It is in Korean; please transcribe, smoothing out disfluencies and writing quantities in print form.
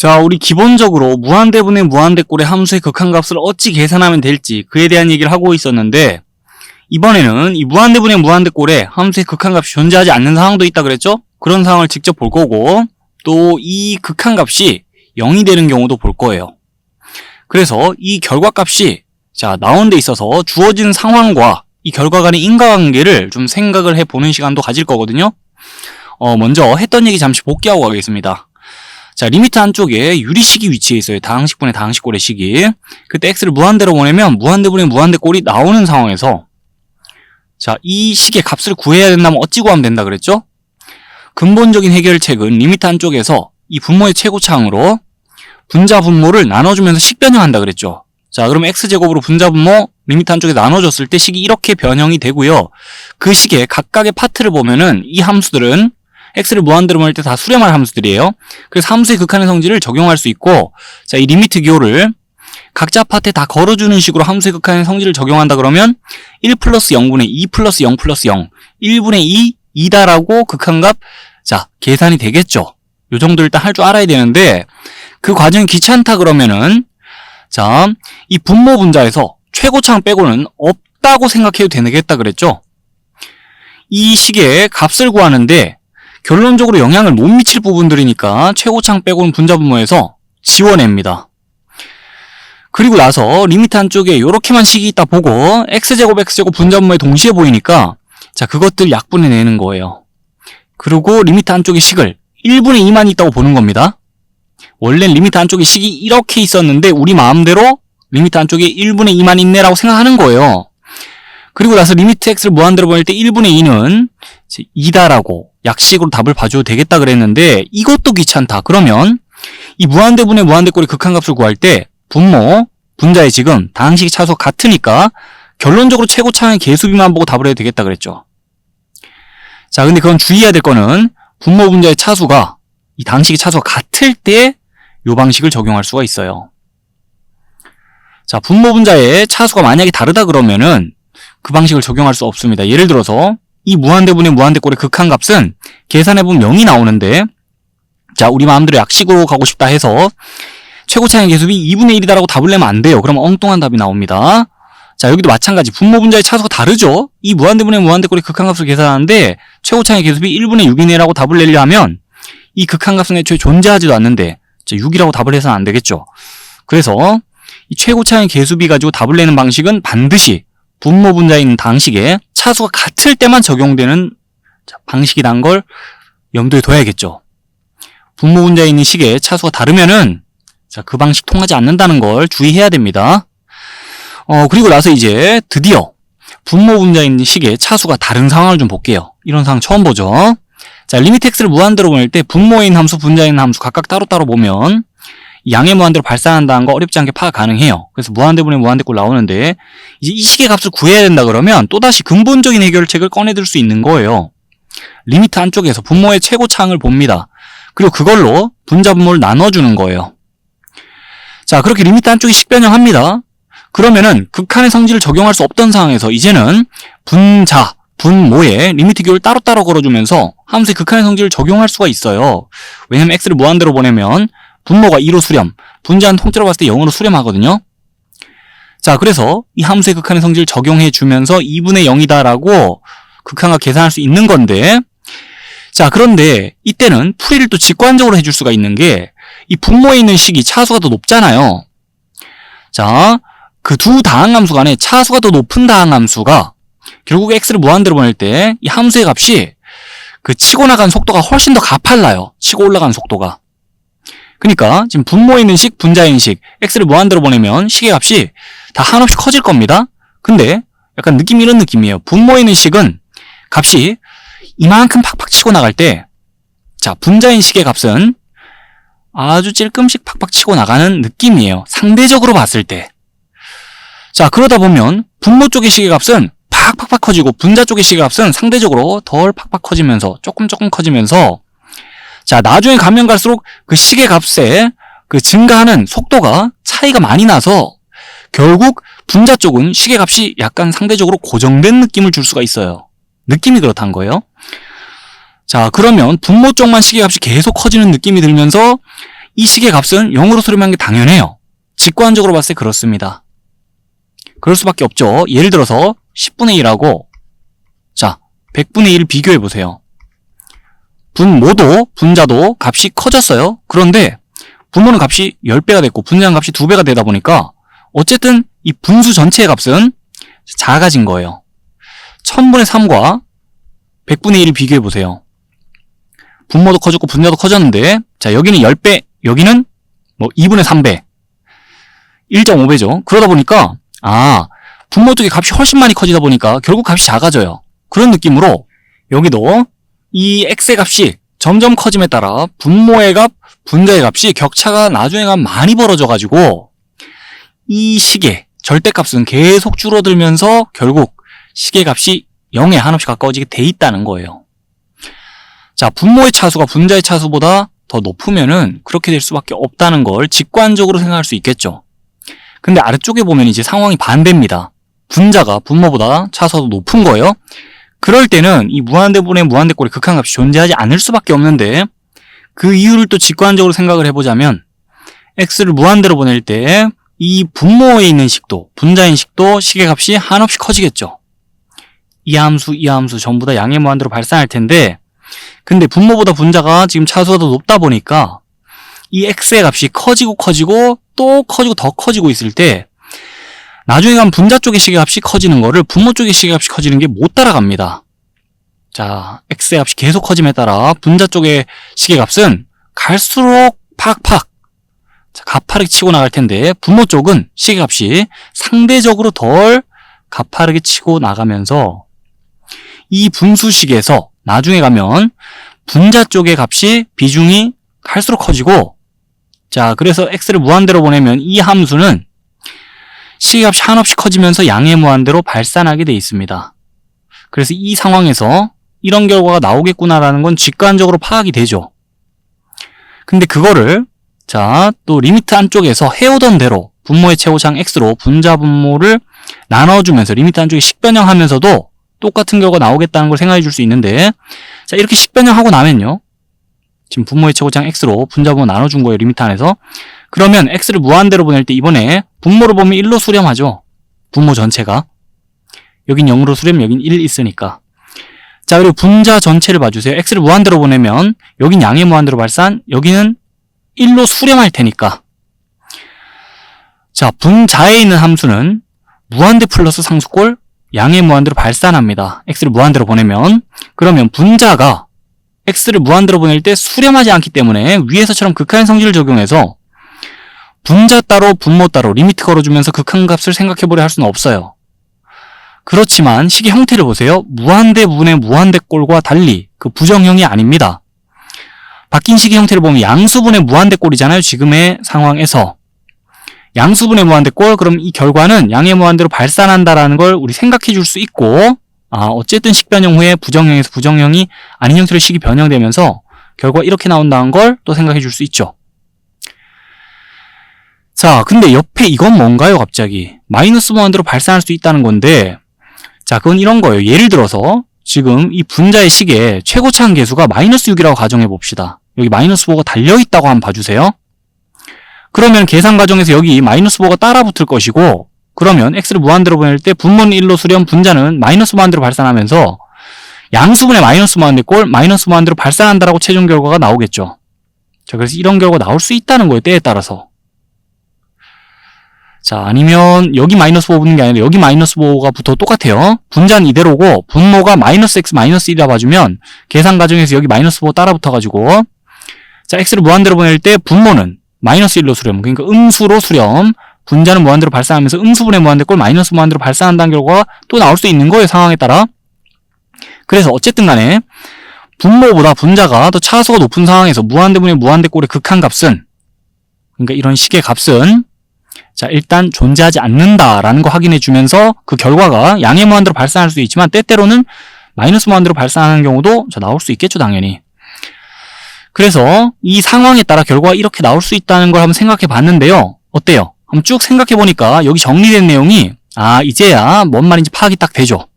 자, 우리 기본적으로 무한대분의 무한대꼴의 함수의 극한값을 어찌 계산하면 될지 그에 대한 얘기를 하고 있었는데, 이번에는 이 무한대분의 무한대꼴에 함수의 극한값이 존재하지 않는 상황도 있다 그랬죠? 그런 상황을 직접 볼 거고, 또 이 극한값이 0이 되는 경우도 볼 거예요. 그래서 이 결과값이 나온 데 있어서 주어진 상황과 이 결과 간의 인과관계를 좀 생각을 해보는 시간도 가질 거거든요. 먼저 했던 얘기 잠시 복귀하고 가겠습니다. 자, 리미트 안쪽에 유리식이 위치해 있어요. 다항식분의 다항식꼴의 식이. 그때 x를 무한대로 보내면 무한대분의 무한대꼴이 나오는 상황에서, 자, 이 식의 값을 구해야 된다면 어찌 구하면 된다 그랬죠? 근본적인 해결책은 리미트 안쪽에서 이 분모의 최고차항으로 분자 분모를 나눠주면서 식 변형한다 그랬죠. 자, 그럼 x제곱으로 분자 분모 리미트 안쪽에 나눠줬을 때 식이 이렇게 변형이 되고요. 그 식의 각각의 파트를 보면은 이 함수들은 x를 무한대로 보낼 때 다 수렴할 함수들이에요. 그래서 함수의 극한의 성질을 적용할 수 있고, 자, 이 리미트 기호를 각자 파트에 다 걸어주는 식으로 함수의 극한의 성질을 적용한다 그러면 1 플러스 0분의 2 플러스 0 플러스 0, 1분의 2, 2다라고 극한값, 자, 계산이 되겠죠. 요 정도 일단 할 줄 알아야 되는데, 그 과정이 귀찮다 그러면은, 자, 이 분모 분자에서 최고차항 빼고는 없다고 생각해도 되겠다 그랬죠. 이 식의 값을 구하는데 결론적으로 영향을 못 미칠 부분들이니까 최고차항 빼고는 분자 분모에서 지워냅니다. 그리고 나서 리미트 안쪽에 요렇게만 식이 있다 보고 x제곱 분자 분모에 동시에 보이니까, 자, 그것들 약분해내는 거예요. 그리고 리미트 안쪽에 식을 1분의 2만 있다고 보는 겁니다. 원래 리미트 안쪽에 식이 이렇게 있었는데 우리 마음대로 리미트 안쪽에 1분의 2만 있네라고 생각하는 거예요. 그리고 나서 리미트 x를 무한대로 보낼 때 1분의 2는 2다라고 약식으로 답을 봐줘도 되겠다 그랬는데, 이것도 귀찮다. 그러면 이 무한대분의 무한대꼴의 극한값을 구할 때 분모, 분자의 지금 다항식이 차수가 같으니까 결론적으로 최고차항의 개수비만 보고 답을 해도 되겠다 그랬죠. 자, 근데 그건 주의해야 될 거는 분모 분자의 차수가 이 다항식의 차수가 같을 때 이 방식을 적용할 수가 있어요. 자, 분모 분자의 차수가 만약에 다르다 그러면은 그 방식을 적용할 수 없습니다. 예를 들어서 이 무한대분의 무한대꼴의 극한값은 계산해보면 0이 나오는데, 자, 우리 마음대로 약식으로 가고 싶다 해서 최고차항의 개수비 2분의 1이다라고 답을 내면 안 돼요. 그러면 엉뚱한 답이 나옵니다. 자, 여기도 마찬가지 분모 분자의 차수가 다르죠. 이 무한대분의 무한대꼴의 극한값을 계산하는데 최고차항의 개수비 1분의 6이네라고 답을 내려 하면 이 극한값은 애초에 존재하지도 않는데 6이라고 답을 해서는 안 되겠죠. 그래서 이 최고차항의 개수비 가지고 답을 내는 방식은 반드시 분모 분자에 있는 다항식에 차수가 같을 때만 적용되는 방식이라는 걸 염두에 둬야겠죠. 분모 분자에 있는 식에 차수가 다르면은, 자, 그 방식 통하지 않는다는 걸 주의해야 됩니다. 그리고 나서 이제 드디어 분모 분자에 있는 식에 차수가 다른 상황을 좀 볼게요. 이런 상황 처음 보죠. 자, 리미트 x를 무한대로 보낼 때 분모에 있는 함수, 분자에 있는 함수 각각 따로따로 보면 양의 무한대로 발산한다는 거 어렵지 않게 파악 가능해요. 그래서 무한대분의 무한대꼴 나오는데, 이제 이 식의 값을 구해야 된다 그러면 또다시 근본적인 해결책을 꺼내들 수 있는 거예요. 리미트 안쪽에서 분모의 최고차항을 봅니다. 그리고 그걸로 분자 분모를 나눠주는 거예요. 자, 그렇게 리미트 안쪽에 식 변형합니다. 그러면은 극한의 성질을 적용할 수 없던 상황에서 이제는 분자, 분모에 리미트 기호를 따로따로 걸어주면서 함수의 극한의 성질을 적용할 수가 있어요. 왜냐면 x를 무한대로 보내면 분모가 2로 수렴, 분자는 통째로 봤을 때 0으로 수렴하거든요. 자, 그래서 이 함수의 극한의 성질을 적용해주면서 2분의 0이다라고 극한값 계산할 수 있는 건데, 자, 그런데 이때는 풀이를 또 직관적으로 해줄 수가 있는 게, 이 분모에 있는 식이 차수가 더 높잖아요. 자, 그 두 다항함수 간에 차수가 더 높은 다항함수가 결국 x를 무한대로 보낼 때 이 함수의 값이 그 치고 나간 속도가 훨씬 더 가팔라요. 치고 올라가는 속도가. 그러니까 지금 분모에 있는 식, 분자에 있는 식, x를 무한대로 보내면 식의 값이 다 한없이 커질 겁니다. 근데 약간 느낌이 이런 느낌이에요. 분모에 있는 식은 값이 이만큼 팍팍 치고 나갈 때, 자, 분자인 식의 값은 아주 찔끔씩 팍팍 치고 나가는 느낌이에요. 상대적으로 봤을 때. 자, 그러다 보면 분모 쪽의 식의 값은 팍팍팍 커지고 분자 쪽의 식의 값은 상대적으로 덜 팍팍 커지면서 조금 커지면서, 자, 나중에 가면 갈수록 그 식의 값에 그 증가하는 속도가 차이가 많이 나서 결국 분자 쪽은 식의 값이 약간 상대적으로 고정된 느낌을 줄 수가 있어요. 느낌이 그렇다는 거예요. 자, 그러면 분모 쪽만 식의 값이 계속 커지는 느낌이 들면서 이 식의 값은 0으로 수렴한 게 당연해요. 직관적으로 봤을 때 그렇습니다. 그럴 수밖에 없죠. 예를 들어서 10분의 1하고 자 100분의 1을 비교해 보세요. 분모도 분자도 값이 커졌어요. 그런데 분모는 값이 10배가 됐고 분자는 값이 2배가 되다 보니까 어쨌든 이 분수 전체의 값은 작아진 거예요. 1000분의 3과 100분의 1을 비교해 보세요. 분모도 커졌고 분자도 커졌는데 자 여기는 10배, 여기는 뭐 2분의 3배, 1.5배죠. 그러다 보니까 분모 쪽의 값이 훨씬 많이 커지다 보니까 결국 값이 작아져요. 그런 느낌으로 여기도 이 x의 값이 점점 커짐에 따라 분모의 값, 분자의 값이 격차가 나중에 가면 많이 벌어져가지고 이 식의 절대값은 계속 줄어들면서 결국 식의 값이 0에 한없이 가까워지게 돼 있다는 거예요. 자, 분모의 차수가 분자의 차수보다 더 높으면은 그렇게 될 수밖에 없다는 걸 직관적으로 생각할 수 있겠죠. 근데 아래쪽에 보면 이제 상황이 반대입니다. 분자가 분모보다 차수가 더 높은 거예요. 그럴 때는 이 무한대분의 무한대꼴의 극한값이 존재하지 않을 수밖에 없는데 그 이유를 또 직관적으로 생각을 해보자면 x를 무한대로 보낼 때 이 분모에 있는 식도, 분자인 식도 식의 값이 한없이 커지겠죠. 이 함수 전부 다 양의 무한대로 발산할 텐데 근데 분모보다 분자가 지금 차수가 더 높다 보니까 이 x의 값이 커지고 또 커지고 더 커지고 있을 때 나중에 가면 분자 쪽의 식의 값이 커지는 거를 분모 쪽의 식의 값이 커지는 게 못 따라갑니다. 자, x의 값이 계속 커짐에 따라 분자 쪽의 식의 값은 갈수록 팍팍 가파르게 치고 나갈 텐데 분모 쪽은 식의 값이 상대적으로 덜 가파르게 치고 나가면서 이 분수식에서 나중에 가면 분자 쪽의 값이 비중이 갈수록 커지고 자, 그래서 x를 무한대로 보내면 이 함수는 식의 값이 한없이 커지면서 양의 무한대로 발산하게 돼 있습니다. 그래서 이 상황에서 이런 결과가 나오겠구나라는 건 직관적으로 파악이 되죠. 근데 그거를 자, 또 리미트 안쪽에서 해오던 대로 분모의 최고차항 x로 분자 분모를 나눠주면서 리미트 안쪽에 식변형하면서도 똑같은 결과가 나오겠다는 걸 생각해 줄 수 있는데 자, 이렇게 식변형하고 나면요. 지금 분모의 최고차항 x로 분자 분모 나눠준 거예요. 리미트 안에서. 그러면 x를 무한대로 보낼 때 이번에 분모를 보면 1로 수렴하죠. 분모 전체가. 여긴 0으로 수렴, 여긴 1 있으니까. 자, 그리고 분자 전체를 봐주세요. x를 무한대로 보내면 여긴 양의 무한대로 발산, 여기는 1로 수렴할 테니까. 자, 분자에 있는 함수는 무한대 플러스 상수꼴 양의 무한대로 발산합니다. x를 무한대로 보내면. 그러면 분자가 x를 무한대로 보낼 때 수렴하지 않기 때문에 위에서처럼 극한의 성질을 적용해서 분자 따로 분모 따로 리미트 걸어주면서 극한값을 생각해보려 할 수는 없어요. 그렇지만 식의 형태를 보세요. 무한대분의 무한대꼴과 달리 그 부정형이 아닙니다. 바뀐 식의 형태를 보면 양수분의 무한대꼴이잖아요. 지금의 상황에서. 양수분의 무한대꼴, 그럼 이 결과는 양의 무한대로 발산한다라는 걸 우리 생각해 줄 수 있고 어쨌든 식변형 후에 부정형에서 부정형이 아닌 형태로 식이 변형되면서 결과 이렇게 나온다는 걸 또 생각해 줄 수 있죠. 자, 근데 옆에 이건 뭔가요, 갑자기? 마이너스 무한대로 발산할 수 있다는 건데 자, 그건 이런 거예요. 예를 들어서 지금 이 분자의 식의 최고차항 계수가 마이너스 6이라고 가정해 봅시다. 여기 마이너스 5가 달려있다고 한번 봐주세요. 그러면 계산 과정에서 여기 마이너스 5가 따라 붙을 것이고 그러면 x를 무한대로 보낼 때 분모는 1로 수렴, 분자는 마이너스 무한대로 발산하면서 양수분의 마이너스 무한대꼴, 마이너스 무한대로 발산한다라고 최종 결과가 나오겠죠. 자, 그래서 이런 결과가 나올 수 있다는 거예요. 때에 따라서. 자, 아니면 여기 마이너스 5 붙는 게 아니라 여기 마이너스 5가 붙어도 똑같아요. 분자는 이대로고 분모가 마이너스 x 마이너스 1이라 봐주면 계산 과정에서 여기 마이너스 5 따라 붙어가지고 자, x를 무한대로 보낼 때 분모는 마이너스 1로 수렴, 그러니까 음수로 수렴, 분자는 무한대로 발산하면서 음수분의 무한대꼴 마이너스 무한대로 발산한다는 결과가 또 나올 수 있는 거예요. 상황에 따라. 그래서 어쨌든 간에 분모보다 분자가 더 차수가 높은 상황에서 무한대분의 무한대꼴의 극한값은 그러니까 이런 식의 값은 자, 일단 존재하지 않는다라는 거 확인해 주면서 그 결과가 양의 무한대로 발산할 수 있지만 때때로는 마이너스 무한대로 발산하는 경우도 나올 수 있겠죠, 당연히. 그래서 이 상황에 따라 결과가 이렇게 나올 수 있다는 걸 한번 생각해 봤는데요. 어때요? 한번 쭉 생각해 보니까 여기 정리된 내용이 이제야 뭔 말인지 파악이 딱 되죠.